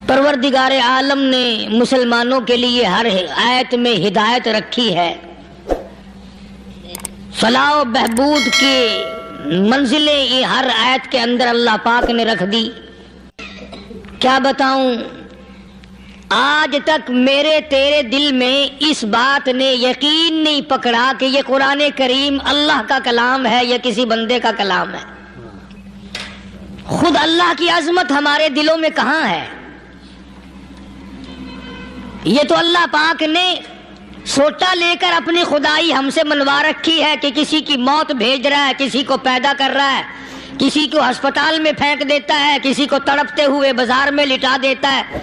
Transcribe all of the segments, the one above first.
پروردگار عالم نے مسلمانوں کے لیے ہر آیت میں ہدایت رکھی ہے، فلاح و بہبود کی منزلیں یہ ہر آیت کے اندر اللہ پاک نے رکھ دی۔ کیا بتاؤں، آج تک میرے تیرے دل میں اس بات نے یقین نہیں پکڑا کہ یہ قرآن کریم اللہ کا کلام ہے یا کسی بندے کا کلام ہے۔ خود اللہ کی عظمت ہمارے دلوں میں کہاں ہے؟ یہ تو اللہ پاک نے سوٹا لے کر اپنی خدائی ہم سے منوا رکھی ہے کہ کسی کی موت بھیج رہا ہے، کسی کو پیدا کر رہا ہے، کسی کو ہسپتال میں پھینک دیتا ہے، کسی کو تڑپتے ہوئے بازار میں لٹا دیتا ہے،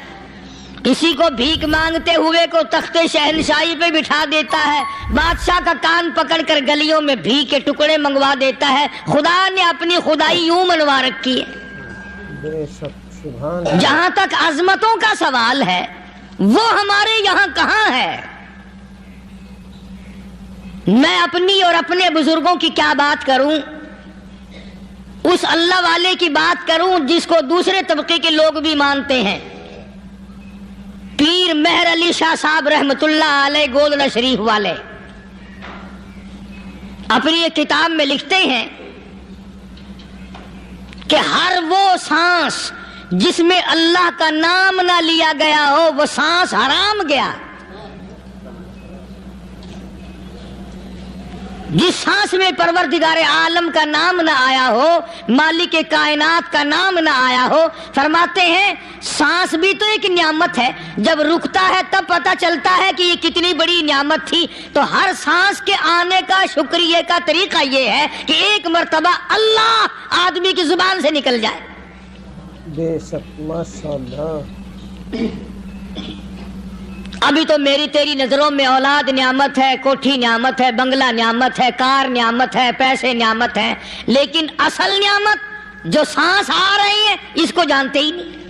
کسی کو بھیک مانگتے ہوئے کو تخت شہنشاہی پہ بٹھا دیتا ہے، بادشاہ کا کان پکڑ کر گلیوں میں بھیک کے ٹکڑے منگوا دیتا ہے۔ خدا نے اپنی خدائی یوں منوا رکھی ہے۔ جہاں تک عظمتوں کا سوال ہے وہ ہمارے یہاں کہاں ہے؟ میں اپنی اور اپنے بزرگوں کی کیا بات کروں، اس اللہ والے کی بات کروں جس کو دوسرے طبقے کے لوگ بھی مانتے ہیں۔ پیر مہر علی شاہ صاحب رحمت اللہ علیہ گولڈا شریف والے اپنی ایک کتاب میں لکھتے ہیں کہ ہر وہ سانس جس میں اللہ کا نام نہ لیا گیا ہو وہ سانس حرام گیا۔ جس سانس میں پروردگار عالم کا نام نہ آیا ہو، مالک کائنات کا نام نہ آیا ہو، فرماتے ہیں سانس بھی تو ایک نعمت ہے، جب رکتا ہے تب پتہ چلتا ہے کہ یہ کتنی بڑی نعمت تھی۔ تو ہر سانس کے آنے کا شکریہ کا طریقہ یہ ہے کہ ایک مرتبہ اللہ آدمی کی زبان سے نکل جائے۔ بے شک ماشاءاللہ۔ ابھی تو میری تیری نظروں میں اولاد نعمت ہے، کوٹھی نعمت ہے، بنگلہ نعمت ہے، کار نعمت ہے، پیسے نعمت ہے، لیکن اصل نعمت جو سانس آ رہی ہے اس کو جانتے ہی نہیں۔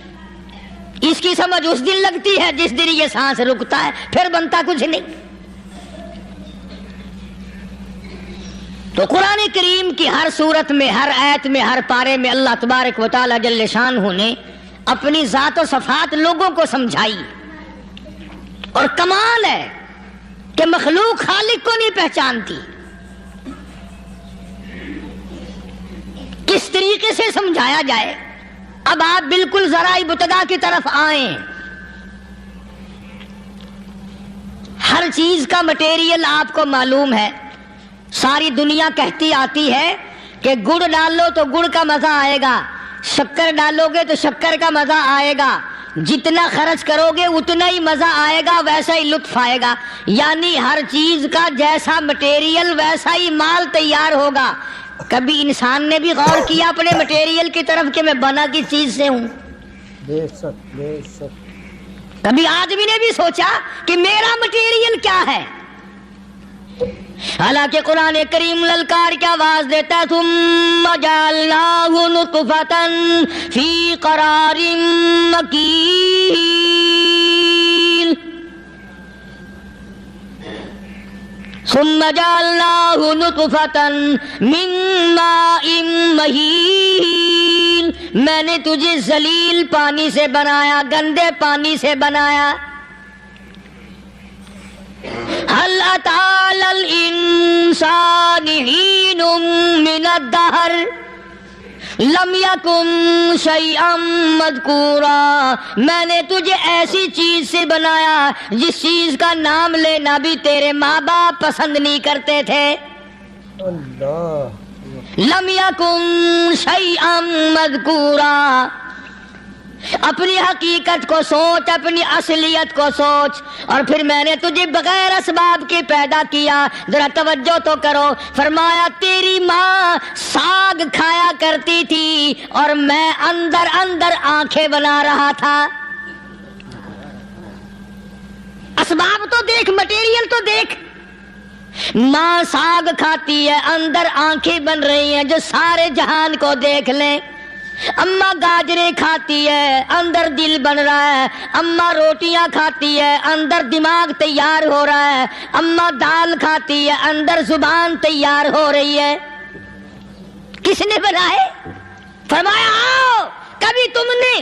اس کی سمجھ اس دن لگتی ہے جس دن یہ سانس رکتا ہے، پھر بنتا کچھ نہیں۔ تو قرآن کریم کی ہر صورت میں، ہر آیت میں، ہر پارے میں اللہ تبارک و تعالی جل شانہ نے اپنی ذات و صفات لوگوں کو سمجھائی۔ اور کمال ہے کہ مخلوق خالق کو نہیں پہچانتی۔ کس طریقے سے سمجھایا جائے؟ اب آپ بالکل ذرائع ابتدا کی طرف آئیں۔ ہر چیز کا مٹیریل آپ کو معلوم ہے۔ ساری دنیا کہتی آتی ہے کہ گڑ ڈالو تو گڑ کا مزہ آئے گا، شکر ڈالو گے تو شکر کا مزہ آئے گا، جتنا خرچ کرو گے اتنا ہی مزہ آئے گا، ویسا ہی لطف آئے گا۔ یعنی ہر چیز کا جیسا مٹیریل ویسا ہی مال تیار ہوگا۔ کبھی انسان نے بھی غور کیا اپنے مٹیریل کی طرف کہ میں بنا کس چیز سے ہوں؟ بے شک بے شک۔ کبھی آدمی نے بھی سوچا کہ میرا مٹیریل کیا ہے؟ حالانکہ قرآن کریم للکار کی آواز دیتا ہے، ثم جعلناہ نطفۃ فی قرار مکین، ثم جعلناہ نطفۃ من ماء مہین، میں نے تجھے ذلیل پانی سے بنایا، گندے پانی سے بنایا۔ هل أتى على الإنسان حين من الدهر لم يكن شيئا مذكورا، میں نے تجھے ایسی چیز سے بنایا جس چیز کا نام لینا بھی تیرے ماں باپ پسند نہیں کرتے تھے۔ اللہ لم يكن شيئا مذكورا۔ اپنی حقیقت کو سوچ، اپنی اصلیت کو سوچ۔ اور پھر میں نے تجھے بغیر اسباب کے پیدا کیا۔ ذرا توجہ تو کرو، فرمایا تیری ماں ساگ کھایا کرتی تھی اور میں اندر اندر آنکھیں بنا رہا تھا۔ اسباب تو دیکھ، مٹیریل تو دیکھ۔ ماں ساگ کھاتی ہے، اندر آنکھیں بن رہی ہیں جو سارے جہان کو دیکھ لیں۔ اماں گاجریں کھاتی ہے، اندر دل بن رہا ہے۔ اماں روٹیاں کھاتی ہے، اندر دماغ تیار ہو رہا ہے۔ اماں دال کھاتی ہے، اندر زبان تیار ہو رہی ہے۔ کس نے بنائے؟ فرمایا آؤ، کبھی تم نے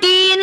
3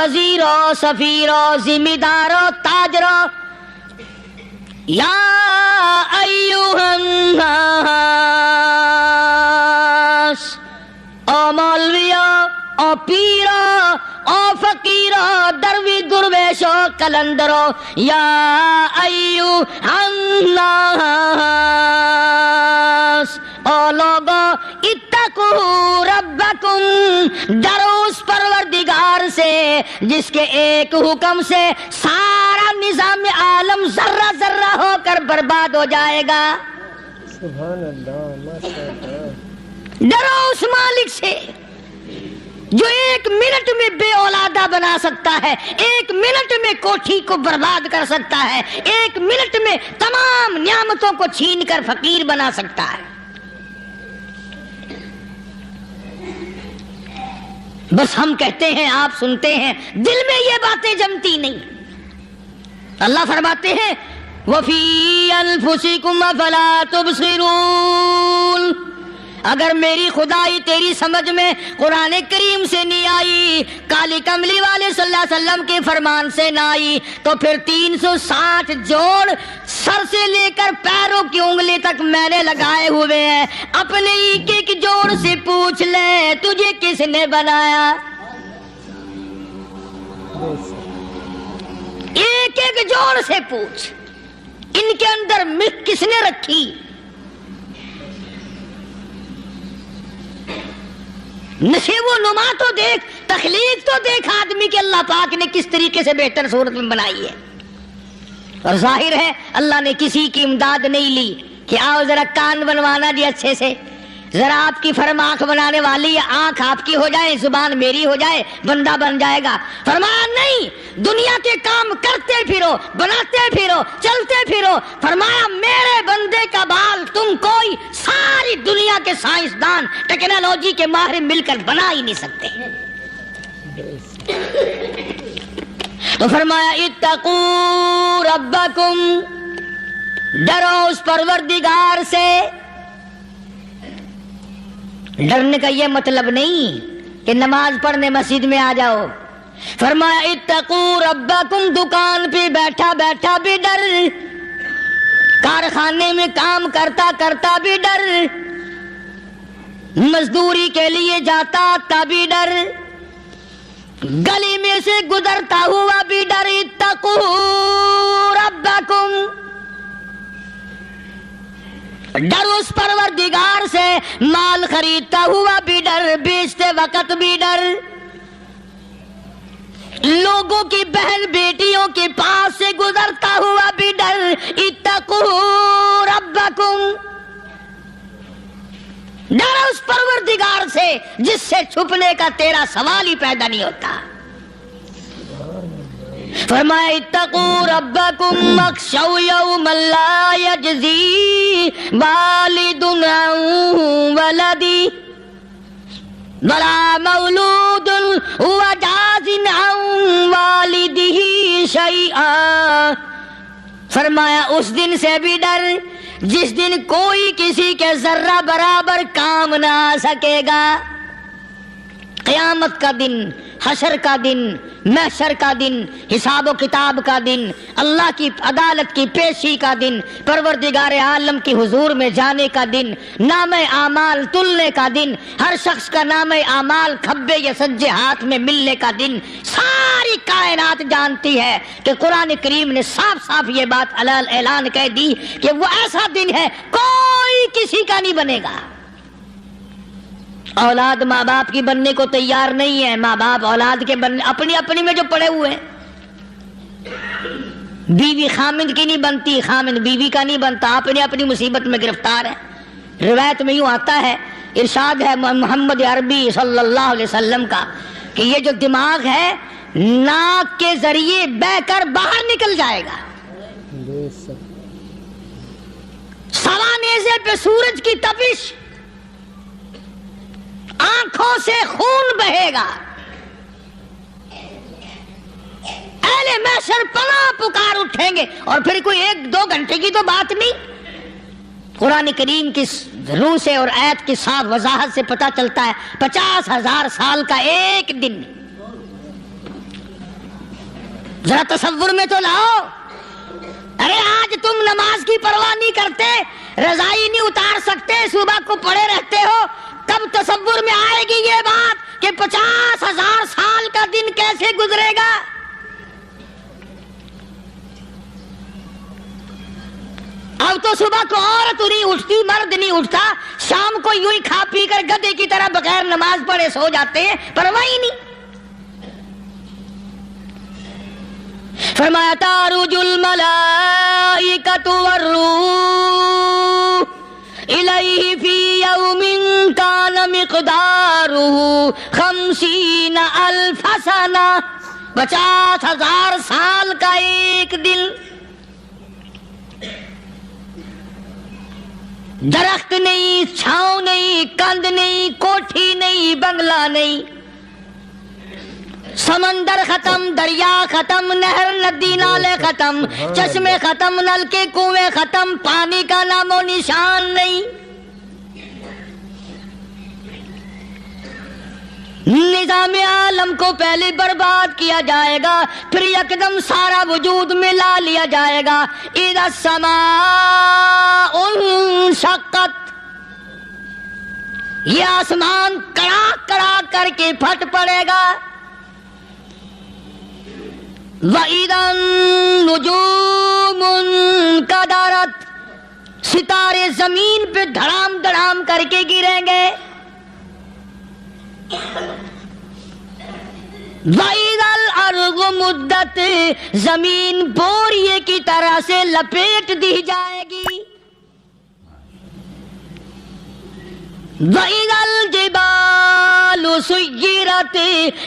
وزیرو سفیرو ذمہ دارو تاجرو یا ایھا الناس، او مولویو، او پیرو، او فقیرو، دروی درویشو، کلندرو، یا ایھا الناس، او لوگو اتقوا ربکم، ڈرو اس پروردگار سے جس کے ایک حکم سے سارا نظام عالم ذرہ ذرہ ہو کر برباد ہو جائے گا۔ سبحان اللہ، ماشاء اللہ۔ ڈرو اس مالک سے جو ایک منٹ میں بے اولادہ بنا سکتا ہے، ایک منٹ میں کوٹھی کو برباد کر سکتا ہے، ایک منٹ میں تمام نعمتوں کو چھین کر فقیر بنا سکتا ہے۔ بس ہم کہتے ہیں، آپ سنتے ہیں، دل میں یہ باتیں جمتی نہیں۔ اللہ فرماتے ہیں وَفِي أَنفُسِكُمْ أَفَلَا تُبْصِرُونَ، اگر میری خدائی تیری سمجھ میں قرآن کریم سے نہیں آئی، کالی کملی والے صلی اللہ علیہ وسلم کے فرمان سے نہ آئی، تو پھر 360 جوڑ سر سے لے کر پیروں کی انگلی تک میں نے لگائے ہوئے ہیں، اپنے ایک ایک جوڑ سے پوچھ لے تجھے کس نے بنایا؟ ایک ایک جوڑ سے پوچھ، ان کے اندر ملک کس نے رکھی؟ نشیب و نما تو دیکھ، تخلیق تو دیکھ آدمی کے اللہ پاک نے کس طریقے سے بہتر صورت میں بنائی ہے۔ اور ظاہر ہے اللہ نے کسی کی امداد نہیں لی کہ آؤ ذرا کان بنوانا جی اچھے سے، ذرا آپ کی فرم آنکھ بنانے والی ہے، آنکھ آپ کی ہو جائے، زبان میری ہو جائے، بندہ بن جائے گا۔ فرمایا نہیں، دنیا کے کام کرتے پھرو، بناتے پھرو، چلتے پھرو۔ فرمایا میرے بندے کا بال تم کوئی ساری دنیا کے سائنسدان ٹیکنالوجی کے ماہر مل کر بنا ہی نہیں سکتے۔ تو فرمایا اتقوا ربکم، ڈرو اس پروردگار سے۔ ڈرنے کا یہ مطلب نہیں کہ نماز پڑھنے مسجد میں آ جاؤ۔ فرمایا اتقوا ربکم، دکان پہ بیٹھا بیٹھا بھی ڈر، کارخانے میں کام کرتا کرتا بھی ڈر، مزدوری کے لیے جاتا تبھی ڈر، گلی میں سے گزرتا ہوا بھی ڈر۔ اتقوا ربکم، ڈر اس پروردگار سے، مال خریدتا ہوا بھی ڈر، بیچتے وقت بھی ڈر، لوگوں کی بہن بیٹیوں کے پاس سے گزرتا ہوا بھی ڈر۔ اتقوا ربکم، ڈر اس پروردگار سے جس سے چھپنے کا تیرا سوال ہی پیدا نہیں ہوتا۔ فرمایا اتقوا ربکم واخشوا یوما لا یجزی والد عن ولدہ ولا مولود هو جاز عن والدہ شیئا۔ فرمایا اس دن سے بھی ڈر جس دن کوئی کسی کے ذرہ برابر کام نہ آ سکے گا۔ قیامت کا دن، حشر کا دن، محشر کا دن، حساب و کتاب کا دن، اللہ کی عدالت کی پیشی کا دن، پروردگار عالم کی حضور میں جانے کا دن، نام اعمال تلنے کا دن، ہر شخص کا نام اعمال کھبے یا سجے ہاتھ میں ملنے کا دن۔ ساری کائنات جانتی ہے کہ قرآن کریم نے صاف صاف یہ بات اعلان کہہ دی کہ وہ ایسا دن ہے کوئی کسی کا نہیں بنے گا۔ اولاد ماں باپ کی بننے کو تیار نہیں ہے، ماں باپ اولاد کے بننے اپنی اپنی میں جو پڑے ہوئے ہیں۔ بیوی خامند کی نہیں بنتی، خامند بیوی کا نہیں بنتا، اپنی اپنی مصیبت میں گرفتار ہے۔ روایت میں یوں آتا ہے، ارشاد ہے محمد عربی صلی اللہ علیہ وسلم کا کہ یہ جو دماغ ہے ناک کے ذریعے بہ کر باہر نکل جائے گا، سوا نیزے پہ سورج کی تپش، آنکھوں سے خون بہے گا، اہل محشر پناہ پکار اٹھیں گے، اور پھر کوئی 1-2 گھنٹے کی تو بات نہیں۔ قرآن کریم کی روح سے اور آیت کی صاف وضاحت سے پتہ چلتا ہے 50,000 سال کا ایک دن۔ ذرا تصور میں تو لاؤ. ارے آج تم نماز کی پرواہ نہیں کرتے, رضائی نہیں اتار سکتے, صبح کو پڑے رہتے ہو. کب تصور میں آئے گی یہ بات کہ 50,000 سال کا دن کیسے گزرے گا؟ اب تو صبح کو عورت نہیں اٹھتی, مرد نہیں اٹھتا, شام کو یوں ہی کھا پی کر گدھے کی طرح بغیر نماز پڑھے سو جاتے ہیں, پرواہ ہی نہیں. فرمایا تعرج الملائکۃ والروح الیہ فی یوم کان مقدارہ 50,000 سنہ, 50,000 سال کا ایک دن. درخت نہیں, چھاؤں نہیں, کند نہیں, کوٹھی نہیں, بنگلہ نہیں, سمندر ختم, دریا ختم, نہر ندی نالے ختم, چشمے ختم, نل کے کنویں ختم, پانی کا نام و نشان نہیں. نظام عالم کو پہلے برباد کیا جائے گا, پھر یکدم سارا وجود ملا لیا جائے گا. اذا السماء انشقت, یہ آسمان کڑاک کڑاک کر کے پھٹ پڑے گا. وَإِذَا النُّجُومُ انْكَدَرَتْ, ستارے زمین پہ دھڑام دھڑام کر کے گریں گے. وَإِذَا الْأَرْضُ مُدَّتْ, زمین بوریے کی طرح سے لپیٹ دی جائے گی. وَإِذَا الْجِبَالُ سُيِّرَتْ,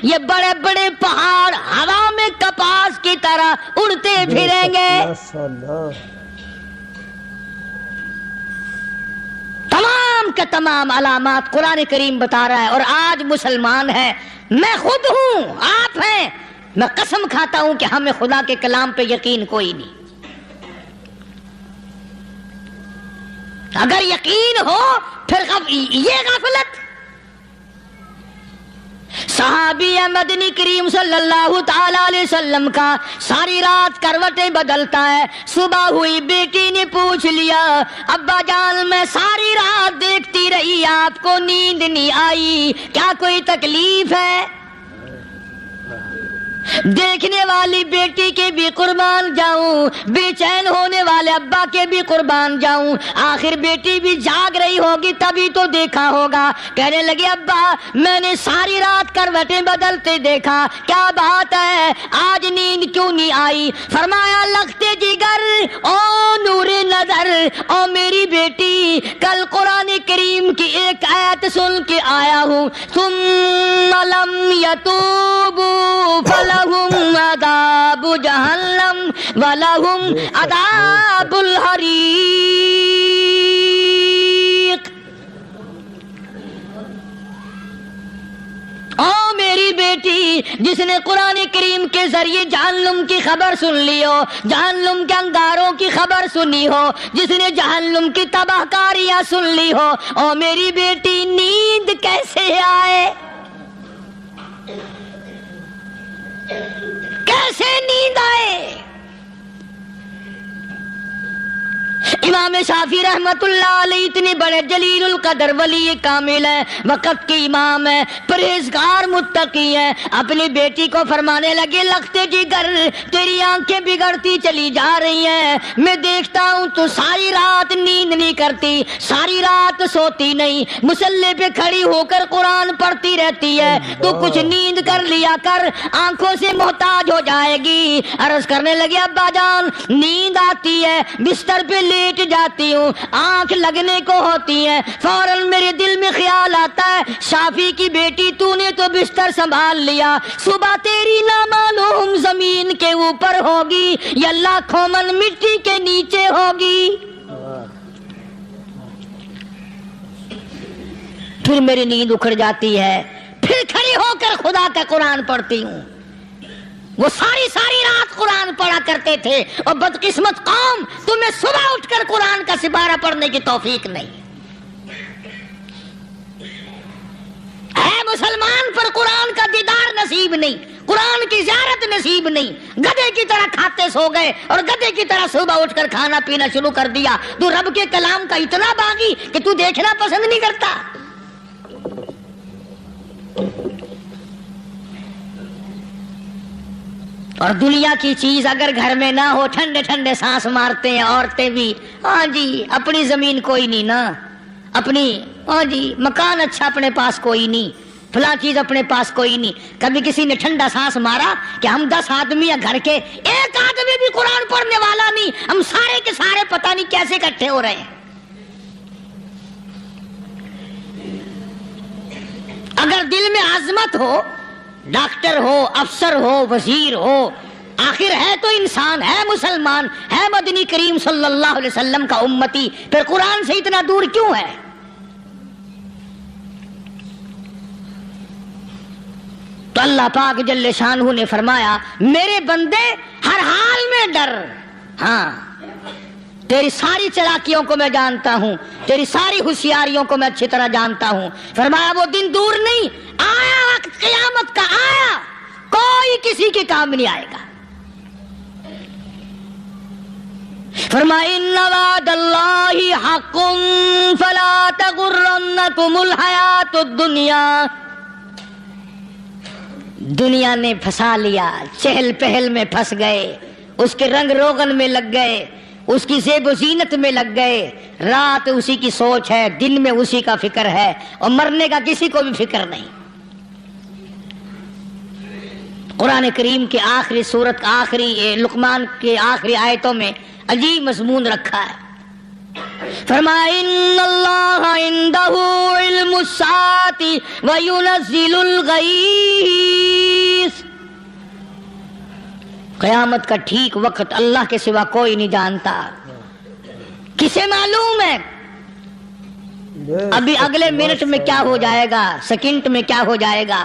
یہ بڑے بڑے پہاڑ ہوا میں کپاس کی طرح اڑتے پھریں گے. تمام کے تمام علامات قرآن کریم بتا رہا ہے. اور آج مسلمان ہے, میں خود ہوں, آپ ہیں, میں قسم کھاتا ہوں کہ ہمیں خدا کے کلام پہ یقین کوئی نہیں. اگر یقین ہو پھر یہ غفلت. صحابی مدنی کریم صلی اللہ تعالی علیہ وسلم کا ساری رات کروٹیں بدلتا ہے. صبح ہوئی, بیٹی نے پوچھ لیا, ابا جان میں ساری رات دیکھتی رہی, آپ کو نیند نہیں آئی, کیا کوئی تکلیف ہے؟ دیکھنے والی بیٹی کے بھی قربان جاؤں, بے چین ہونے والے ابا کے بھی قربان جاؤں. آخر بیٹی بھی جاگ رہی ہوگی تبھی تو دیکھا ہوگا. کہنے لگے ابا میں نے ساری رات کروٹیں بدلتے دیکھا, کیا بات ہے, آج نیند کیوں نہیں آئی؟ فرمایا لختے جگر او نور نظر, او میری بیٹی کل قرآن کریم کی ایک آیت سن کے آیا ہوں, ثم لم یتوبوا فلہم عذاب جہنم ولہم عذاب الحریق. او میری بیٹی جس نے قرآن کریم کے ذریعے جہنم کی خبر سن لی ہو, جہنم کے انگاروں کی خبر سنی ہو, جس نے جہنم کی تباہ کاریاں سن لی ہو, او میری بیٹی نیند کیسے آئے؟ کیسے نیند آئے؟ امام شافعی رحمت اللہ علیہ اتنے بڑے جلیل القدر ولی کامل ہیں, وقت کے امام ہیں, پرہیزگار متقی ہیں. اپنی بیٹی کو فرمانے لگے لختے جگر تیری آنکھیں بگڑتی چلی جا رہی ہیں, میں دیکھتا ہوں تو ساری رات نیند نہیں کرتی, ساری رات سوتی نہیں, مصلے پہ کھڑی ہو کر قرآن پڑھتی رہتی ہے, تو کچھ نیند کر لیا کر, آنکھوں سے محتاج ہو جائے گی. عرض کرنے لگے ابا جان نیند آتی ہے, بستر پہ لیٹ جاتی ہوں, آنکھ لگنے کو ہوتی ہے, فوراً میرے دل میں خیال آتا ہے شافی کی بیٹی تو نے تو بستر سنبھال لیا, صبح تیری نامعلوم زمین کے اوپر ہوگی یا لاکھوں من مٹی کے نیچے ہوگی. پھر میری نیند اکھڑ جاتی ہے, پھر کھڑی ہو کر خدا کا قرآن پڑھتی ہوں. وہ ساری رات قرآن پڑھا کرتے تھے, اور بدقسمت قوم تمہیں صبح اٹھ کر قرآن کا سپارہ پڑھنے کی توفیق نہیں. اے مسلمان پر قرآن کا دیدار نصیب نہیں, قرآن کی زیارت نصیب نہیں، گدھے کی طرح کھاتے سو گئے اور گدھے کی طرح صبح اٹھ کر کھانا پینا شروع کر دیا۔ تو رب کے کلام کا اتنا باغی کہ تو دیکھنا پسند نہیں کرتا۔ اور دنیا کی چیز اگر گھر میں نہ ہو، ٹھنڈے ٹھنڈے سانس مارتے ہیں عورتیں بھی، ہاں جی اپنی زمین کوئی نہیں نا، اپنی ہاں جی مکان اچھا اپنے پاس کوئی نہیں، فلاں چیز اپنے پاس کوئی نہیں۔ کبھی کسی نے ٹھنڈا سانس مارا کہ ہم 10 آدمی ہیں گھر کے، ایک آدمی بھی قرآن پڑھنے والا نہیں، ہم سارے کے سارے پتہ نہیں کیسے اکٹھے ہو رہے ہیں۔ اگر دل میں عظمت ہو، ڈاکٹر ہو، افسر ہو، وزیر ہو، آخر ہے تو انسان، ہے مسلمان، ہے مدنی کریم صلی اللہ علیہ وسلم کا امتی، پھر قرآن سے اتنا دور کیوں ہے؟ تو اللہ پاک جل شانہ نے فرمایا میرے بندے ہر حال میں ڈر، ہاں تیری ساری چلاکیوں کو میں جانتا ہوں، تیری ساری ہوشیاریوں کو میں اچھی طرح جانتا ہوں۔ فرمایا وہ دن دور نہیں، آیا وقت قیامت کا، آیا، کوئی کسی کے کام نہیں آئے گا۔ فرمایا ان وعد اللہ حق فلا تغرنکم الحیات الدنیا۔ دنیا نے پھنسا لیا، چہل پہل میں پھنس گئے، اس کے رنگ روغن میں لگ گئے، اس کی زیب و زینت میں لگ گئے، رات اسی کی سوچ ہے، دن میں اسی کا فکر ہے، اور مرنے کا کسی کو بھی فکر نہیں۔ قرآن کریم کے آخری سورت کا آخری لقمان کے آخری آیتوں میں عجیب مضمون رکھا ہے۔ فرمایا ان اللہ عندہ علم الساعۃ وینزل الغیث۔ قیامت کا ٹھیک وقت اللہ کے سوا کوئی نہیں جانتا۔ کسے معلوم ہے ابھی اگلے منٹ میں کیا ہو جائے گا، سیکنڈ میں کیا ہو جائے گا؟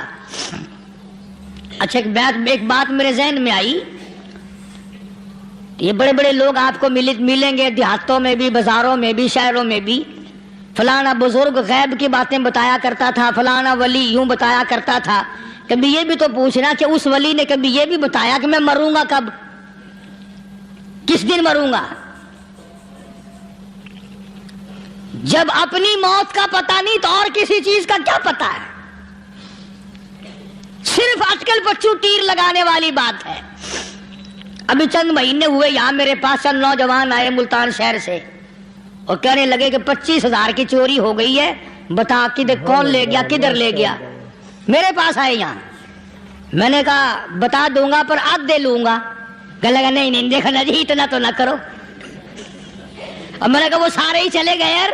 اچھا ایک بات میرے ذہن میں آئی، یہ بڑے بڑے لوگ آپ کو ملیں گے دیہاتوں میں بھی، بازاروں میں بھی، شہروں میں بھی، فلانا بزرگ غیب کی باتیں بتایا کرتا تھا، فلانا ولی یوں بتایا کرتا تھا۔ کبھی یہ بھی تو پوچھنا کہ اس ولی نے کبھی یہ بھی بتایا کہ میں مروں گا کب، کس دن مروں گا؟ جب اپنی موت کا پتہ نہیں تو اور کسی چیز کا کیا پتہ ہے؟ صرف اٹکل پچو تیر لگانے والی بات ہے۔ ابھی چند مہینے ہوئے یہاں میرے پاس چند نوجوان آئے ملتان شہر سے اور کہنے لگے کہ 25,000 کی چوری ہو گئی ہے، بتا کدھر کون لے گیا، کدھر لے گیا؟ میرے پاس آئے یہاں، میں نے کہا بتا دوں گا پر آدھ دے لوں گا۔ کہنے لگا نہیں دیکھنا جی اتنا تو نہ کرو۔ اور میں نے کہا وہ سارے ہی چلے گئے یار،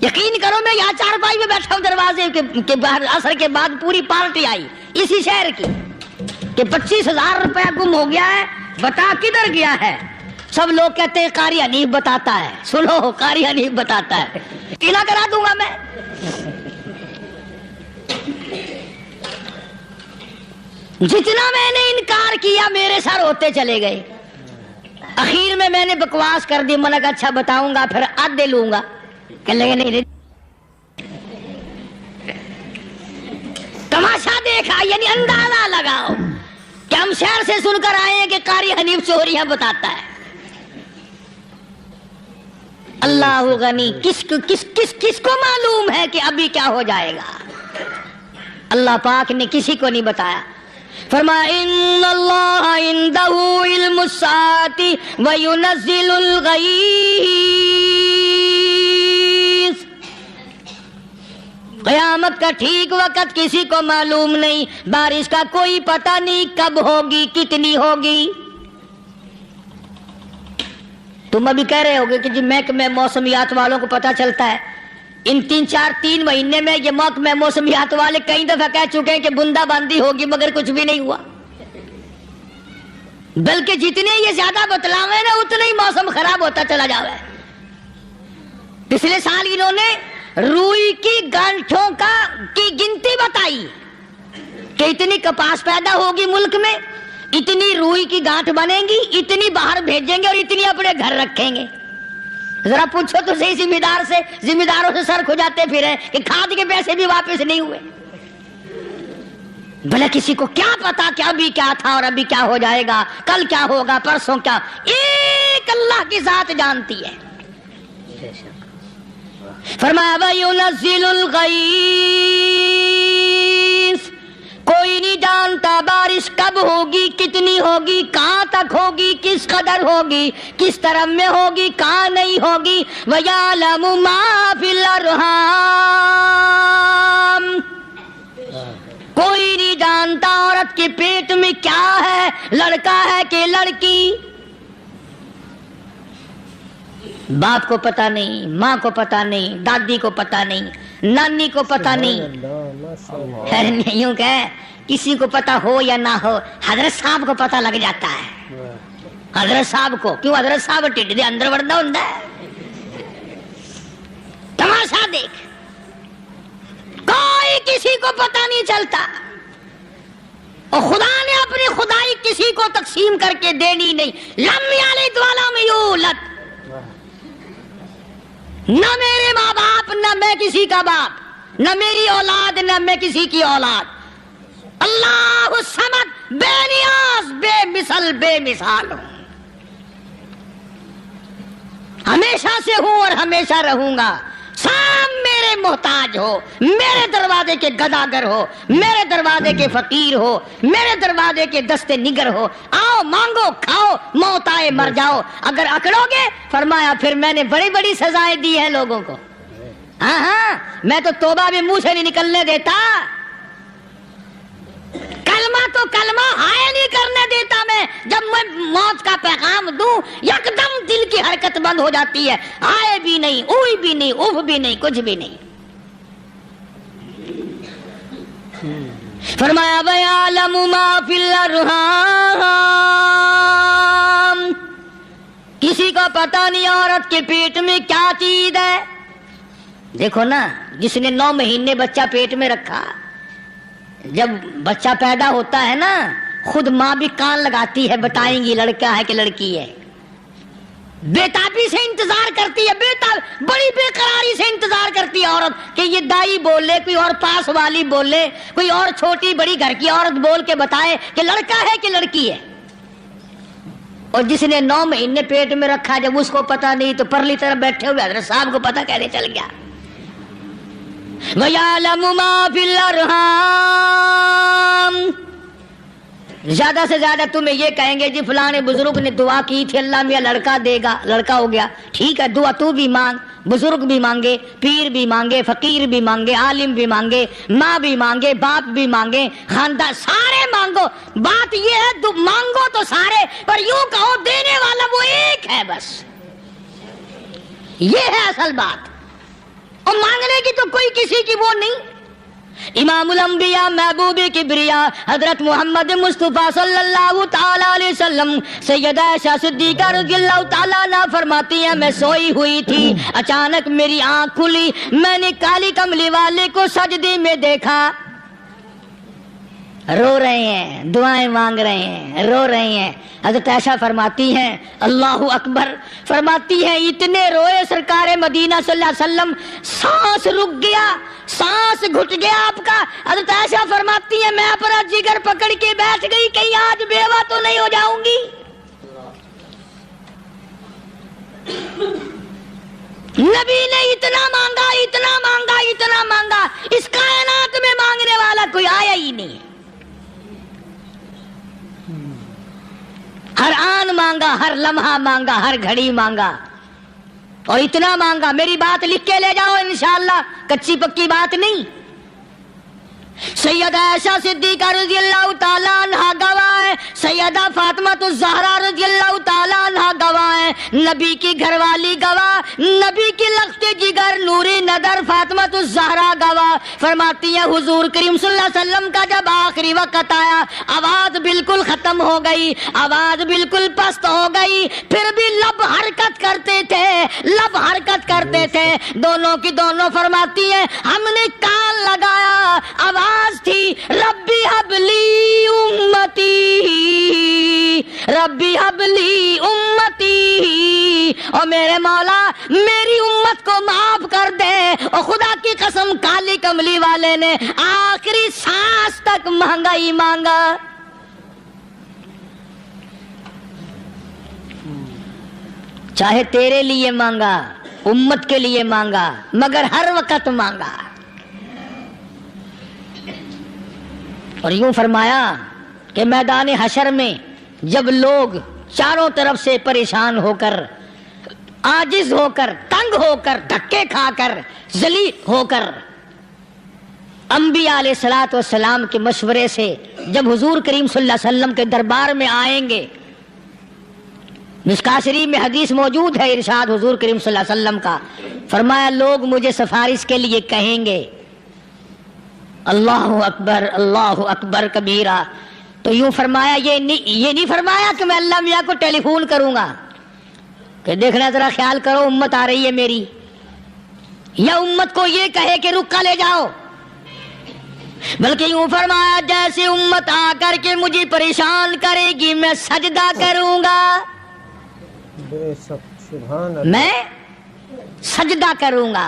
یقین کرو میں یہاں چارپائی میں بیٹھا ہوں دروازے کے باہر، عصر کے بعد پوری پارٹی آئی اسی شہر کی کہ 25,000 روپیہ گم ہو گیا ہے، بتا کدھر گیا ہے؟ سب لوگ کہتے ہیں قاری حنیف بتاتا ہے، سنو قاری حنیف بتاتا ہے، قلعہ کرا دوں گا میں۔ جتنا میں نے انکار کیا میرے سر ہوتے چلے گئے، اخیر میں نے بکواس کر دی، میں نے کہا اچھا بتاؤں گا پھر آدھے لوں گا۔ کہنے لگے نہیں تماشا دیکھا، یعنی اندازہ لگاؤ کہ ہم شہر سے سن کر آئے ہیں کہ قاری حنیف چوریاں بتاتا ہے۔ اللہ غنی، کس کو معلوم ہے کہ ابھی کیا ہو جائے گا؟ اللہ پاک نے کسی کو نہیں بتایا۔ فرمایا ان اللہ عندہ علم الساعۃ وینزل الغیث۔ قیامت کا ٹھیک وقت کسی کو معلوم نہیں، بارش کا کوئی پتہ نہیں کب ہوگی، کتنی ہوگی۔ تم ابھی کہہ رہے ہوگے کہ جی محکمہ موسمیات والوں کو پتہ چلتا ہے، ان 3 مہینے میں یہ محکمہ موسمیات والے کئی دفعہ کہہ چکے ہیں کہ بندہ باندی ہوگی، مگر کچھ بھی نہیں ہوا۔ بلکہ جتنے یہ زیادہ بتلاوے نا اتنا ہی موسم خراب ہوتا چلا جاوے۔ پچھلے سال انہوں نے روئی کی گانٹھوں کی گنتی بتائی کہ اتنی کپاس پیدا ہوگی ملک میں، اتنی روئی کی گانٹھ بنیں گی، اتنی باہر بھیجیں گے اور اتنی اپنے گھر رکھیں گے۔ ذرا پوچھو تو صحیح ذمہ داروں سے سر کھجاتے پھرے کہ کھاد کے پیسے بھی واپس نہیں ہوئے۔ بھلا کسی کو کیا پتا کہ ابھی کیا تھا اور ابھی کیا ہو جائے گا، کل کیا ہوگا، پرسوں کیا، ایک اللہ کی ذات جانتی ہے۔ فرمایا وَيُنَزِّلُ الْغَيْثَ، کوئی نہیں جانتا بارش کب ہوگی، کتنی ہوگی، کہاں تک ہوگی، کس قدر ہوگی، کس طرف میں ہوگی، کہاں نہیں ہوگی۔ وَيَعْلَمُ مَا فِي الْأَرْحَامِ، کوئی نہیں جانتا عورت کے پیٹ میں کیا ہے، لڑکا ہے کہ لڑکی۔ باپ کو پتہ نہیں، ماں کو پتہ نہیں، دادی کو پتہ نہیں، نانی کو پتہ نہیں، یوں کہ کسی کو پتہ ہو یا نہ ہو، حضرت صاحب کو پتہ لگ جاتا ہے۔ حضرت صاحب کو کیوں؟ حضرت صاحب ٹھڈ دے اندر وڑنا ہوندا ہے۔ تماشا دیکھ، کوئی کسی کو پتہ نہیں چلتا، اور خدا نے اپنی خدائی کسی کو تقسیم کر کے دینی نہیں۔ لم یلد ولم یولد، نہ میرے ماں باپ، نہ میں کسی کا باپ، نہ میری اولاد، نہ میں کسی کی اولاد۔ اللہ الصمد، بے نیاز، بے مثل، بے مثال ہوں، ہمیشہ سے ہوں اور ہمیشہ رہوں گا۔ سب میرے محتاج ہو، میرے دروازے کے گداگر ہو، میرے دروازے کے فقیر ہو، میرے دروازے کے دستے نگر ہو، آؤ مانگو کھاؤ، موت آئے مر جاؤ۔ اگر اکڑو گے، فرمایا پھر میں نے بڑی بڑی سزائیں دی ہیں لوگوں کو۔ ہاں ہاں، میں تو توبہ بھی منہ سے نہیں نکلنے دیتا، کلمہ تو کلمہ ہائے نہیں کرنے دیتا میں۔ جب میں موت کا پیغام دوں، یکدم دل کی حرکت بند ہو جاتی ہے، آئے بھی نہیں، اوئی بھی نہیں، اوف بھی نہیں، کچھ بھی نہیں۔ فرمایا وَيَعْلَمُ مَا فِي الْأَرْحَامِ، کسی کو پتہ نہیں عورت کے پیٹ میں کیا چیز ہے۔ دیکھو نا، جس نے 9 مہینے بچہ پیٹ میں رکھا، جب بچہ پیدا ہوتا ہے نا، خود ماں بھی کان لگاتی ہے، بتائیں گی لڑکا ہے کہ لڑکی ہے۔ بےتابی سے انتظار کرتی ہے، بڑی بے قراری سے انتظار کرتی ہے عورت کہ یہ دائی بولے، کوئی اور پاس والی بولے، کوئی اور چھوٹی بڑی گھر کی عورت بول کے بتائے کہ لڑکا ہے کہ لڑکی ہے۔ اور جس نے 9 مہینے پیٹ میں رکھا، جب اس کو پتا نہیں تو پرلی طرف بیٹھے ہوئے حضرت صاحب کو پتا کیسے چل گیا۔ وَيَعْلَمُ مَا فِي الْأَرْحَامِ، زیادہ سے زیادہ تمہیں یہ کہیں گے جی فلاں بزرگ نے دعا کی تھی، اللہ میاں لڑکا دے گا، لڑکا ہو گیا، ٹھیک ہے، دعا تو بھی مانگ، بزرگ بھی مانگے، پیر بھی مانگے، فقیر بھی مانگے، عالم بھی مانگے، ماں بھی مانگے، باپ بھی مانگے، خاندان سارے مانگو۔ بات یہ ہے مانگو تو سارے، پر یوں کہو دینے والا وہ ایک ہے بس، یہ ہے اصل بات، اور مانگنے کی تو کوئی کسی کی وہ نہیں۔ امام الانبیاء محبوب کبریا حضرت محمد مصطفیٰ صلی اللہ تعالی علیہ وسلم سیدہ عائشہ صدیقہ رضی اللہ تعالیٰ عنہ فرماتی ہیں میں سوئی ہوئی تھی، اچانک میری آنکھ کھلی، میں نے کالی کملی والے کو سجدے میں دیکھا، رو رہے ہیں، دعائیں مانگ رہے ہیں، رو رہے ہیں۔ حضرت عائشہ فرماتی ہیں اللہ اکبر، فرماتی ہیں اتنے روئے سرکار مدینہ صلی اللہ علیہ وسلم، سانس رک گیا، سانس گھٹ گیا آپ کا۔ حضرت عائشہ فرماتی ہیں میں اپنا جگر پکڑ کے بیٹھ گئی، کہیں آج بیوہ تو نہیں ہو جاؤں گی۔ نبی نے اتنا مانگا، اتنا مانگا، اتنا مانگا، اس کائنات میں مانگنے والا کوئی آیا ہی نہیں۔ ہر آن مانگا، ہر لمحہ مانگا، ہر گھڑی مانگا، اور اتنا مانگا۔ میری بات لکھ کے لے جاؤ انشاءاللہ، کچی پکی بات نہیں۔ سیدہ عائشہ صدیقہ رضی اللہ تعالیٰ عنہ گواہ ہے، سیدہ فاطمہ الزہرا رضی اللہ تعالیٰ عنہ گواہ ہے، نبی کی گھر والی گواہ، نبی کی لخت جگر نوری نظر فاطمہ الزہرا گواہ، فرماتی ہیں حضور کریم صلی اللہ علیہ وسلم کا جب آخری وقت آیا، آواز بالکل ختم ہو گئی، آواز بالکل پست ہو گئی، پھر بھی لب حرکت کرتے تھے، لب حرکت کرتے تھے، دونوں کی دونوں فرماتی ہیں ہم نے کان لگایا، آواز تھی ربی حبلی امتی، ربی حبلی امتی، اور میرے مولا میری امت کو معاف کر دے۔ اور خدا کی قسم کالی کملی والے نے آخری سانس تک مانگا ہی مانگا۔ چاہے تیرے لیے مانگا، امت کے لیے مانگا، مگر ہر وقت مانگا۔ اور یوں فرمایا کہ میدان حشر میں جب لوگ چاروں طرف سے پریشان ہو کر، عاجز ہو کر، تنگ ہو کر، دھکے کھا کر، ذلیل ہو کر انبیاء علیہ الصلوۃ والسلام کے مشورے سے جب حضور کریم صلی اللہ علیہ وسلم کے دربار میں آئیں گے، مشکاۃ شریف میں حدیث موجود ہے، ارشاد حضور کریم صلی اللہ علیہ وسلم کا، فرمایا لوگ مجھے سفارش کے لیے کہیں گے اللہ اکبر کبیرہ، تو یوں فرمایا یہ نہیں فرمایا کہ میں اللہ میاں کو ٹیلی فون کروں گا کہ دیکھنا ذرا خیال کرو امت آ رہی ہے میری، یا امت کو یہ کہے کہ رکا لے جاؤ، بلکہ یوں فرمایا جیسے امت آ کر کے مجھے پریشان کرے گی میں سجدہ کروں گا، بے شک سبحان اللہ، میں سجدہ کروں گا۔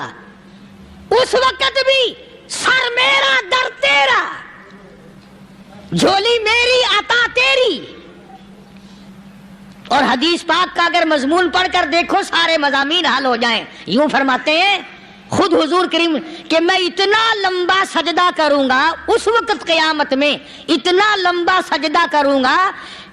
اس وقت بھی سر میرا در تیرا، جھولی میری عطا تیری۔ اور حدیث پاک کا اگر مضمون پڑھ کر دیکھو سارے مضامین حل ہو جائیں۔ یوں فرماتے ہیں خود حضور کریم کہ میں اتنا لمبا سجدہ کروں گا اس وقت قیامت میں، اتنا لمبا سجدہ کروں گا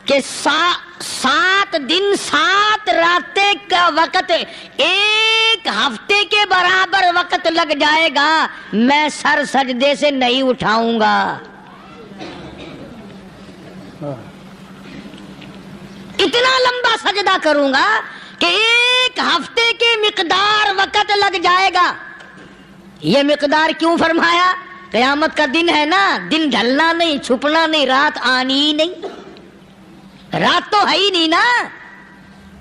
کہ 7 دن 7 راتیں کا وقت 1 ہفتے کے برابر وقت لگ جائے گا، میں سر سجدے سے نہیں اٹھاؤں گا۔ اتنا لمبا سجدہ کروں گا کہ 1 ہفتے کے مقدار وقت لگ جائے گا۔ یہ مقدار کیوں فرمایا؟ قیامت کا دن ہے نا، دن ڈھلنا نہیں، چھپنا نہیں، رات آنی ہی نہیں، رات تو ہے ہی نہیں نا،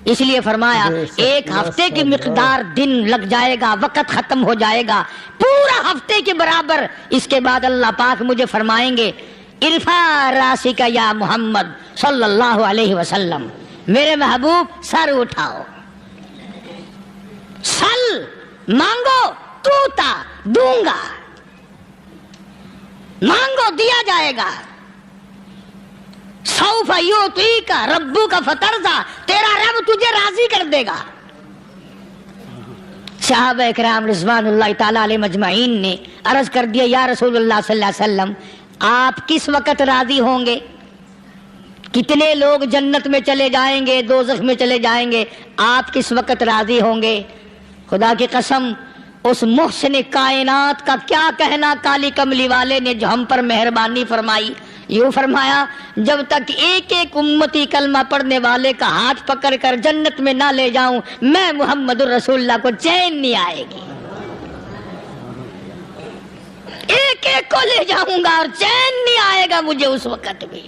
اس لیے فرمایا 1 ہفتے کی مقدار دن لگ جائے گا، وقت ختم ہو جائے گا پورا ہفتے کے برابر۔ اس کے بعد اللہ پاک مجھے فرمائیں گے ارفع راسک یا محمد صلی اللہ علیہ وسلم، میرے محبوب سر اٹھاؤ، سل مانگو توتا دوں گا، مانگو دیا جائے گا، سوف یعطیک ربک فترضی، تیرا رب تجھے راضی کر دے گا۔ صحابہ اکرام رضوان اللہ تعالی علیہ مجمعین نے عرض کر دیا یا رسول اللہ صلی اللہ علیہ وسلم آپ کس وقت راضی ہوں گے؟ کتنے لوگ جنت میں چلے جائیں گے، دوزخ میں چلے جائیں گے، آپ کس وقت راضی ہوں گے؟ خدا کی قسم اس محسن کائنات کا کیا کہنا کالی کملی والے نے جو ہم پر مہربانی فرمائی۔ یوں فرمایا جب تک ایک ایک امتی کلمہ پڑھنے والے کا ہاتھ پکڑ کر جنت میں نہ لے جاؤں میں محمد الرسول اللہ کو چین نہیں آئے گی، ایک ایک کو لے جاؤں گا اور چین نہیں آئے گا مجھے اس وقت بھی۔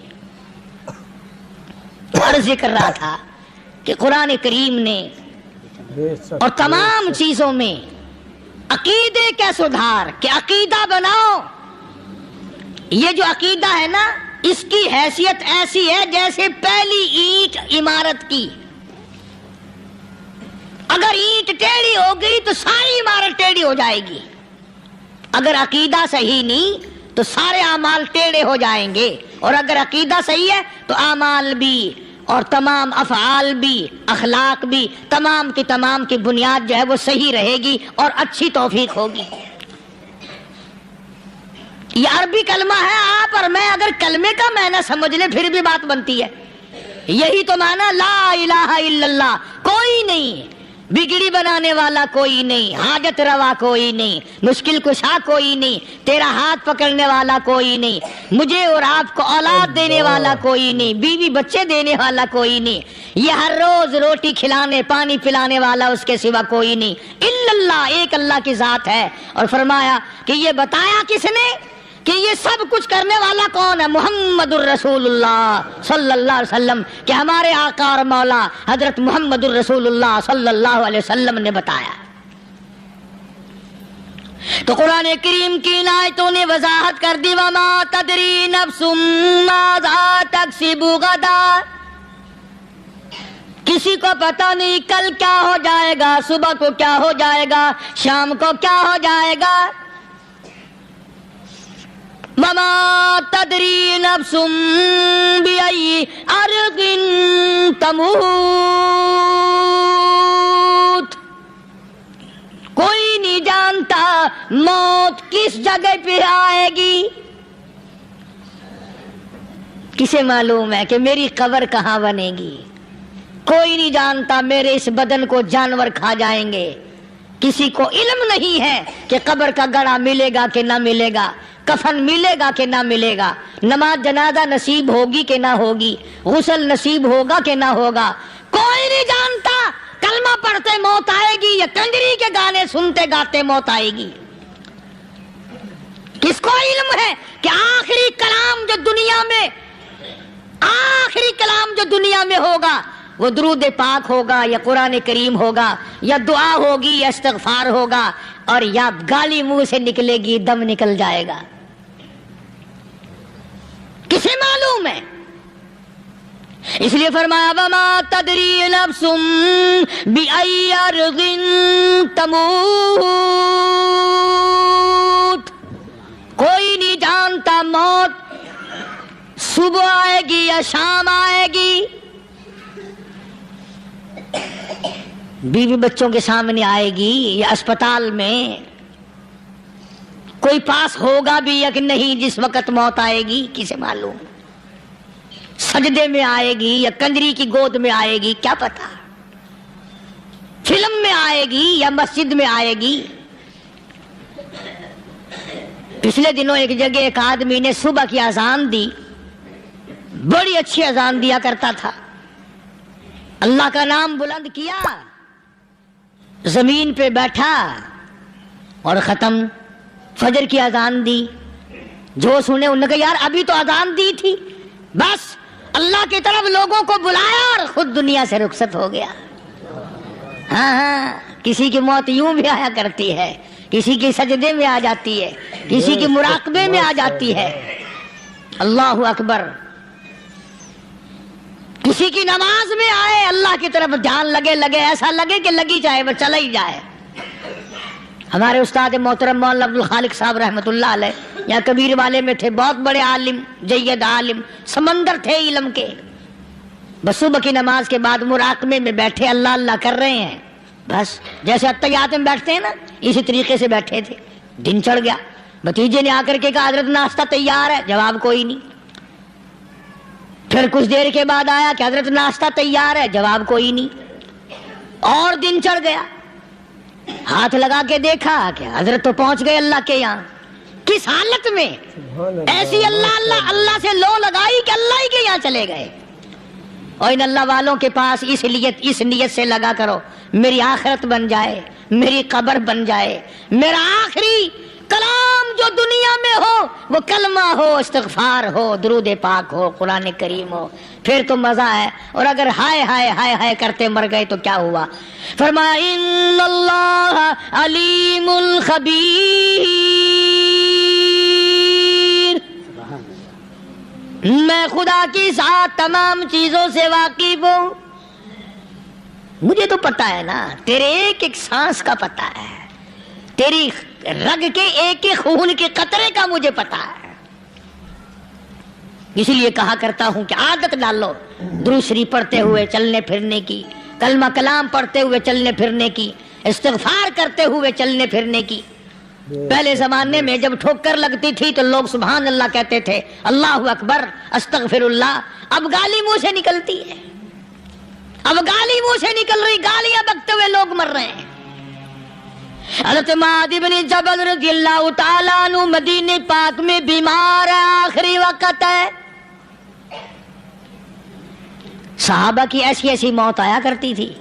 عرض کر رہا تھا کہ قرآن کریم نے اور تمام چیزوں میں عقیدے کا سدھار کہ عقیدہ بناؤ، یہ جو عقیدہ ہے نا اس کی حیثیت ایسی ہے جیسے پہلی اینٹ عمارت کی، اگر اینٹ ٹیڑھی ہو گئی تو ساری عمارت ٹیڑھی ہو جائے گی، اگر عقیدہ صحیح نہیں تو سارے اعمال ٹیڑھے ہو جائیں گے، اور اگر عقیدہ صحیح ہے تو اعمال بھی اور تمام افعال بھی اخلاق بھی تمام کی بنیاد جو ہے وہ صحیح رہے گی اور اچھی توفیق ہوگی۔ یہ عربی کلمہ ہے، آپ اور میں اگر کلمے کا معنی سمجھ لیں پھر بھی بات بنتی ہے۔ یہی تو معنی لا الہ الا اللہ، کوئی نہیں بگڑی بنانے والا، کوئی نہیں حاجت روا، کوئی نہیں مشکل کشا، کوئی نہیں تیرا ہاتھ پکڑنے والا، کوئی نہیں مجھے اور آپ کو اولاد دینے والا، کوئی نہیں بیوی بچے دینے والا، کوئی نہیں یہ ہر روز روٹی کھلانے پانی پلانے والا اس کے سوا کوئی نہیں الا اللہ، ایک اللہ کی ذات ہے۔ اور فرمایا کہ یہ بتایا کس نے کہ یہ سب کچھ کرنے والا کون ہے؟ محمد الرسول اللہ صلی اللہ علیہ وسلم، کہ ہمارے آقا اور مولا حضرت محمد الرسول اللہ صلی اللہ علیہ وسلم نے بتایا۔ تو قرآن کریم کی ان آیتوں نے وضاحت کر دی وما تدری نفس ماذا تکسب غدا، کسی کو پتہ نہیں کل کیا ہو جائے گا، صبح کو کیا ہو جائے گا، شام کو کیا ہو جائے گا. وما تدری نفس بأي أرض تموت. کوئی نہیں جانتا موت کس جگہ پہ آئے گی. کسے معلوم ہے کہ میری قبر کہاں بنے گی؟ کوئی نہیں جانتا میرے اس بدن کو جانور کھا جائیں گے. کسی کو علم نہیں ہے کہ قبر کا گڑھا ملے گا کہ نہ ملے گا، کفن ملے گا کہ نہ ملے گا، نماز جنازہ نصیب ہوگی کہ نہ ہوگی، غسل نصیب ہوگا کہ نہ ہوگا. کوئی نہیں جانتا کلمہ پڑھتے موت آئے گی یا کنجری کے گانے سنتے گاتے موت آئے گی. کس کو علم ہے کہ آخری کلام جو دنیا میں ہوگا وہ درود پاک ہوگا یا قرآن کریم ہوگا یا دعا ہوگی یا استغفار ہوگا، اور یا گالی منہ سے نکلے گی، دم نکل جائے گا. کسے معلوم ہے؟ اس لیے فرمایا وما تدری نفس بأي أرض تموت. کوئی نہیں جانتا موت صبح آئے گی یا شام آئے گی. بیوی بچوں کے سامنے آئے گی یا اسپتال میں، کوئی پاس ہوگا بھی یا کہ نہیں جس وقت موت آئے گی کسے معلوم. سجدے میں آئے گی یا کنجری کی گود میں آئے گی کیا پتا، فلم میں آئے گی یا مسجد میں آئے گی. پچھلے دنوں ایک جگہ ایک آدمی نے صبح کی اذان دی، بڑی اچھی اذان دیا کرتا تھا، اللہ کا نام بلند کیا، زمین پہ بیٹھا اور ختم. فجر کی اذان دی، جو سنے انہوں نے کہا یار ابھی تو اذان دی تھی. بس اللہ کی طرف لوگوں کو بلایا اور خود دنیا سے رخصت ہو گیا. ہاں کسی کی موت یوں بھی آیا کرتی ہے، کسی کی سجدے میں آ جاتی ہے، کسی کی مراقبے میں آ جاتی ہے. اللہ اکبر. کسی کی نماز میں آئے، اللہ کی طرف دھیان لگے ایسا لگے کہ لگی جائے وہ چلا ہی جائے. ہمارے استاد محترم مولانا عبد الخالق صاحب رحمۃ اللہ علیہ یہاں کبیر والے میں تھے، بہت بڑے عالم، جید عالم، سمندر تھے علم کے. بس صبح کی نماز کے بعد مراقبے میں بیٹھے اللہ اللہ کر رہے ہیں، بس جیسے اتحیات میں بیٹھتے ہیں نا اسی طریقے سے بیٹھے تھے. دن چڑھ گیا، بھتیجے نے آ کر کے کہا حضرت ناشتہ تیار ہے، جواب کوئی نہیں. پھر کچھ دیر کے بعد آیا کہ حضرت ناشتہ تیار ہے، جواب کوئی نہیں. اور دن چڑھ گیا، ہاتھ لگا کے دیکھا کہ حضرت تو پہنچ گئے اللہ کے یہاں. کس حالت میں؟ ایسی اللہ اللہ اللہ سے لو لگائی کہ اللہ ہی کے یہاں چلے گئے. اور ان اللہ والوں کے پاس اس نیت سے لگا کرو میری آخرت بن جائے، میری قبر بن جائے، میرا آخری کلام جو دنیا میں ہو وہ کلمہ ہو، استغفار ہو، درود پاک ہو، قرآن کریم ہو، پھر تو مزہ ہے. اور اگر ہائے ہائے ہائے ہائے کرتے مر گئے تو کیا ہوا؟ فرمایا ان اللہ علیم الخبیر، میں خدا کی ذات تمام چیزوں سے واقف ہوں. مجھے تو پتا ہے نا، تیرے ایک ایک سانس کا پتا ہے، تیری رگ کے ایک ایک خون کے قطرے کا مجھے پتا ہے. اسی لیے کہا کرتا ہوں کہ عادت ڈالو درود شریف پڑھتے ہوئے چلنے پھرنے کی، کلمہ کلام پڑھتے ہوئے چلنے پھرنے کی، استغفار کرتے ہوئے چلنے پھرنے کی. پہلے زمانے میں جب ٹھوکر لگتی تھی تو لوگ سبحان اللہ کہتے تھے، اللہ اکبر، استغفر اللہ. اب گالی منہ سے نکلتی ہے، اب گالی منہ سے نکل رہی، گالیاں بکتے ہوئے لوگ مر رہے ہیں. حضرت معاذ بن جبل رضی اللہ تعالیٰ عنہ مدینہ پاک میں بیمار ہے، آخری وقت ہے. صحابہ کی ایسی ایسی موت آیا کرتی تھی.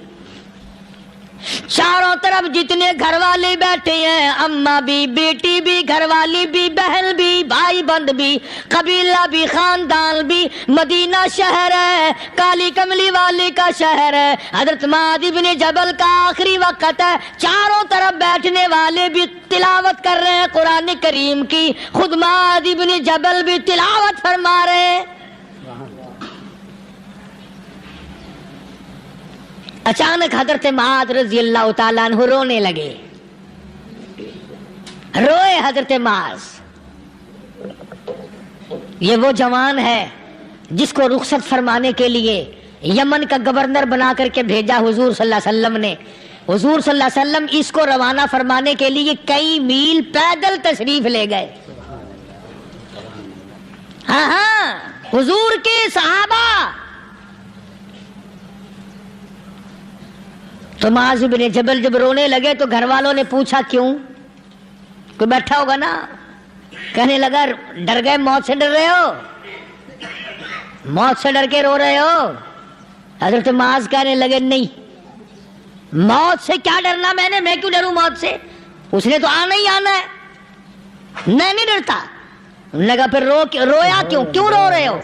چاروں طرف جتنے گھر والے بیٹھے ہیں، اماں بھی، بیٹی بھی، گھر والی بھی، بہن بھی، بھائی بند بھی، قبیلہ بھی، خاندان بھی. مدینہ شہر ہے، کالی کملی والے کا شہر ہے. حضرت معاذ بن جبل کا آخری وقت ہے. چاروں طرف بیٹھنے والے بھی تلاوت کر رہے ہیں قرآن کریم کی، خود معاذ بن جبل بھی تلاوت فرما رہے ہیں. اچانک حضرت معاذ رضی اللہ تعالیٰ عنہ رونے لگے. روئے حضرت معاذ. یہ وہ جوان ہے جس کو رخصت فرمانے کے لیے یمن کا گورنر بنا کر کے بھیجا حضور صلی اللہ علیہ وسلم نے. حضور صلی اللہ علیہ وسلم اس کو روانہ فرمانے کے لیے کئی میل پیدل تشریف لے گئے. ہاں حضور کے صحابہ. تو معاذ بن جبل جب رونے لگے تو گھر والوں نے پوچھا کیوں؟ کوئی بیٹھا ہوگا نا. کہنے لگا ڈر گئے؟ موت سے ڈر رہے ہو؟ موت سے ڈر کے رو رہے ہو؟ حضرت معاذ کہنے لگے نہیں، موت سے کیا ڈرنا، میں کیوں ڈروں موت سے؟ اس نے تو آنا ہی آنا ہے، میں نہیں ڈرتا. لگا پھر رویا کیوں رو رہے ہو؟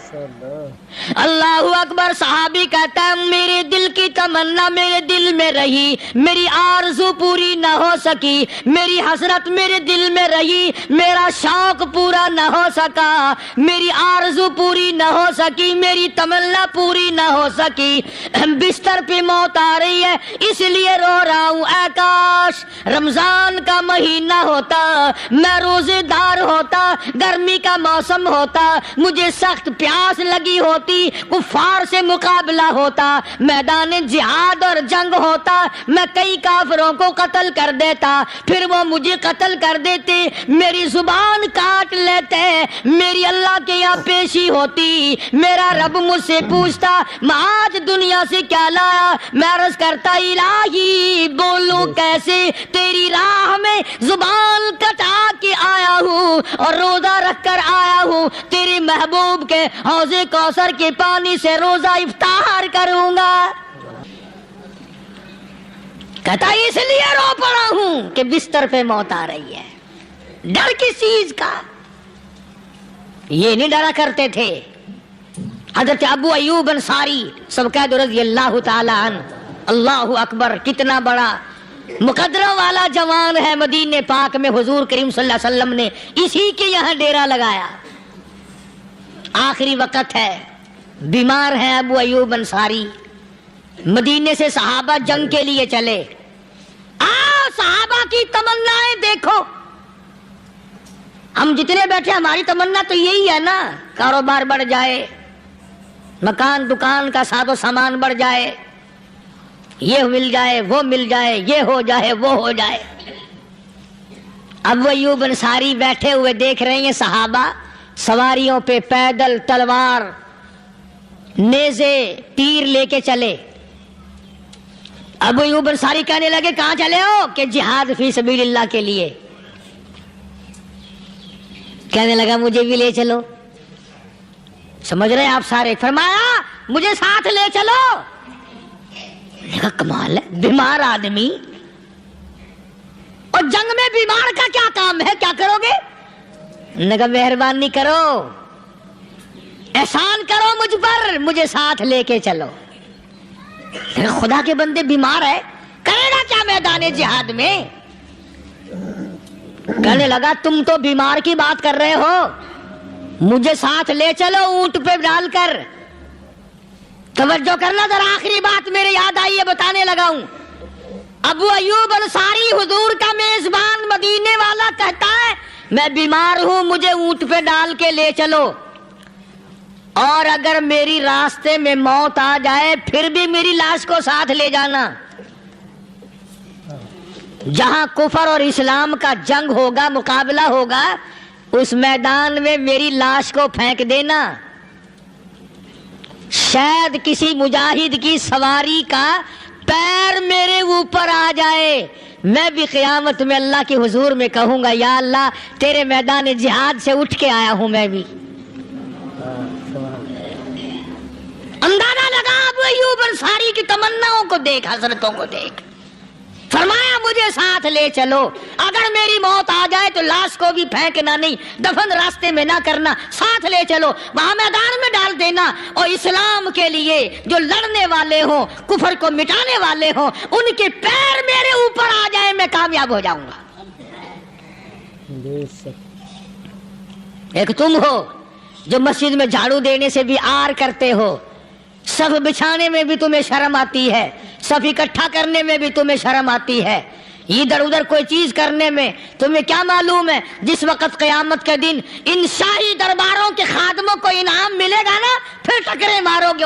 اللہ اکبر. صحابی کہتا ہے میرے دل کی تمنا میرے دل میں رہی، میری آرزو پوری نہ ہو سکی، میری حسرت میرے دل میں رہی، میرا شوق پورا نہ ہو سکا، میری آرزو پوری نہ ہو سکی، میری تمنا پوری نہ ہو سکی. بستر پہ موت آ رہی ہے اس لیے رو رہا ہوں. اے کاش رمضان کا مہینہ ہوتا، میں روزے دار ہوتا، گرمی کا موسم ہوتا، مجھے سخت پیاس لگی ہوتی، کفار سے مقابلہ ہوتا، میدان جہاد اور جنگ ہوتا، میں کئی کافروں کو قتل کر دیتا، پھر وہ مجھے قتل کر دیتے، میری زبان کاٹ لیتے، میری اللہ کے یہاں پیشی ہوتی، میرا رب مجھ سے پوچھتا معاذ دنیا سے کیا لایا؟ میں عرض کرتا الہی بولوں کیسے، تیری راہ میں زبان کٹا کے آیا ہوں اور روزہ رکھ کر آیا ہوں، تیرے محبوب کے حوض کوثر کے پانی سے روزہ افطار کروں گا. کہتا اس لیے رو پڑا ہوں کہ بستر پہ موت آ رہی ہے. ڈر کس چیز کا؟ یہ نہیں ڈرا کرتے تھے. حضرت ابو ایوب انصاری سب کہہ دو رضی اللہ تعالی عنہ. اللہ اکبر. کتنا بڑا مقدروں والا جوان ہے. مدینے پاک میں حضور کریم صلی اللہ علیہ وسلم نے اسی کے یہاں ڈیرا لگایا. آخری وقت ہے، بیمار ہے ابو ایوب انصاری. مدینے سے صحابہ جنگ کے لیے چلے. صحابہ کی تمنائیں دیکھو. ہم جتنے بیٹھے ہماری تمنا تو یہی ہے نا، کاروبار بڑھ جائے، مکان دکان کا ساز و سامان بڑھ جائے، یہ مل جائے وہ مل جائے، یہ ہو جائے وہ ہو جائے. ابو ایوب انصاری بیٹھے ہوئے دیکھ رہے ہیں صحابہ سواریوں پہ پیدل تلوار نیزے تیر لے کے چلے. ابو ایوب انصاری کہنے لگے کہاں چلے ہو؟ کہ جہاد فی سبیل اللہ کے لیے. کہنے لگا مجھے بھی لے چلو. سمجھ رہے ہیں آپ سارے؟ فرمایا مجھے ساتھ لے چلو. کمال ہے، بیمار آدمی اور جنگ میں بیمار کا کیا کام ہے، کیا کرو گے؟ نے کہا مہربانی کرو، احسان کرو مجھ پر، مجھے ساتھ لے کے چلو. خدا کے بندے بیمار ہے، کرے گا کیا میدان جہاد میں؟ کہنے لگا تم تو بیمار کی بات کر رہے ہو، مجھے ساتھ لے چلو اونٹ پہ ڈال کر. توجہ کرنا ذرا، آخری بات میرے یاد آئی ہے بتانے لگا ہوں. ابو ایوب انصاری حضور کا میزبان مدینے والا کہتا ہے میں بیمار ہوں، مجھے اونٹ پہ ڈال کے لے چلو، اور اگر میری راستے میں موت آ جائے پھر بھی میری لاش کو ساتھ لے جانا. جہاں کفر اور اسلام کا جنگ ہوگا، مقابلہ ہوگا، اس میدان میں میری لاش کو پھینک دینا. شاید کسی مجاہد کی سواری کا پیر میرے اوپر آ جائے، میں بھی قیامت میں اللہ کے حضور میں کہوں گا یا اللہ تیرے میدان جہاد سے اٹھ کے آیا ہوں میں بھی. اندازہ لگا ابو ایوب انصاری کی تمناؤں کو دیکھ، حسرتوں کو دیکھ. فرمایا مجھے ساتھ لے چلو، اگر میری موت آ جائے تو لاش کو بھی پھینکنا نہیں، دفن راستے میں نہ کرنا، ساتھ لے چلو، وہاں میدان میں ڈال دینا، اور اسلام کے لیے جو لڑنے والے ہوں، کفر کو مٹانے والے ہوں، ان کے پیر میرے اوپر آ جائے میں کامیاب ہو جاؤں گا. ایک تم ہو جو مسجد میں جھاڑو دینے سے بھی آر کرتے ہو، صف بچھانے میں بھی تمہیں شرم آتی ہے، صف اکٹھا کرنے میں بھی تمہیں شرم آتی ہے، ادھر ادھر کوئی چیز کرنے میں تمہیں کیا معلوم ہے؟ جس وقت قیامت کے دن ان شاہی درباروں کے خادموں کو انعام ملے گا نا، پھر ٹکرے مارو گے.